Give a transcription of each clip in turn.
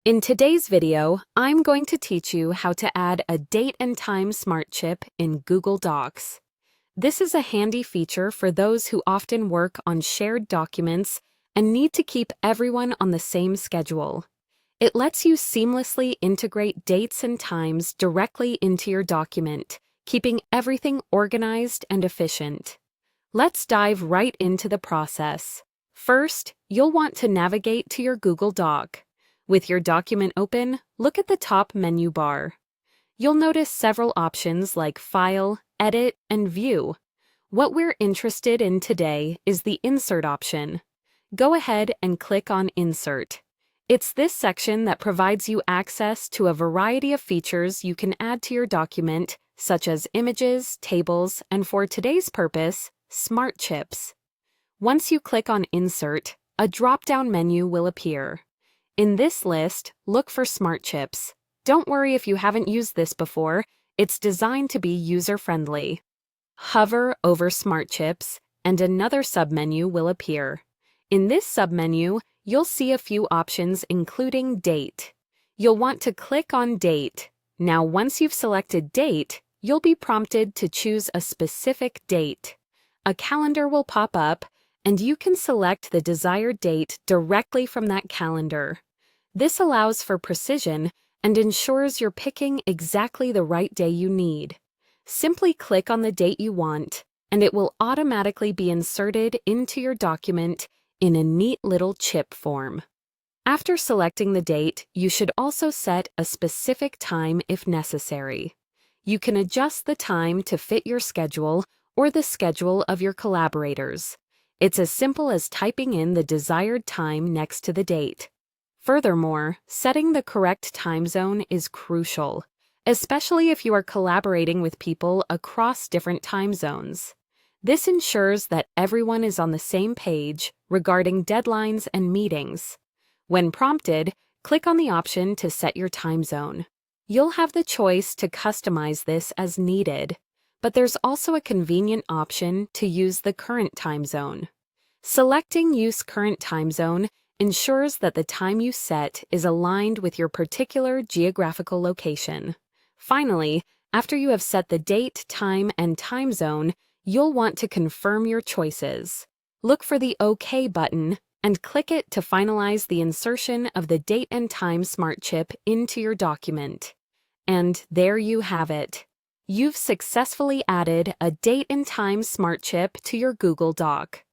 In today's video, I'm going to teach you how to add a date and time smart chip in Google Docs. This is a handy feature for those who often work on shared documents and need to keep everyone on the same schedule. It lets you seamlessly integrate dates and times directly into your document, keeping everything organized and efficient. Let's dive right into the process. First, you'll want to navigate to your Google Doc. With your document open, look at the top menu bar. You'll notice several options like File, Edit, and View. What we're interested in today is the Insert option. Go ahead and click on Insert. It's this section that provides you access to a variety of features you can add to your document, such as images, tables, and for today's purpose, smart chips. Once you click on Insert, a drop-down menu will appear. In this list, look for smart chips. Don't worry if you haven't used this before, it's designed to be user-friendly. Hover over smart chips, and another submenu will appear. In this submenu, you'll see a few options including Date. You'll want to click on Date. Now, once you've selected Date, you'll be prompted to choose a specific date. A calendar will pop up, and you can select the desired date directly from that calendar. This allows for precision and ensures you're picking exactly the right day you need. Simply click on the date you want, and it will automatically be inserted into your document in a neat little chip form. After selecting the date, you should also set a specific time if necessary. You can adjust the time to fit your schedule or the schedule of your collaborators. It's as simple as typing in the desired time next to the date. Furthermore, setting the correct time zone is crucial, especially if you are collaborating with people across different time zones. This ensures that everyone is on the same page regarding deadlines and meetings. When prompted, click on the option to set your time zone. You'll have the choice to customize this as needed, but there's also a convenient option to use the current time zone. Selecting Use Current Time Zone ensures that the time you set is aligned with your particular geographical location. Finally, after you have set the date, time, and time zone, you'll want to confirm your choices. Look for the OK button and click it to finalize the insertion of the date and time smart chip into your document. And there you have it. You've successfully added a date and time smart chip to your Google Doc.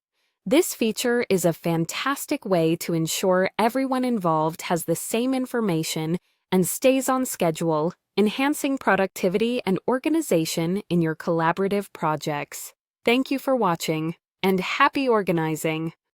This feature is a fantastic way to ensure everyone involved has the same information and stays on schedule, enhancing productivity and organization in your collaborative projects. Thank you for watching, and happy organizing!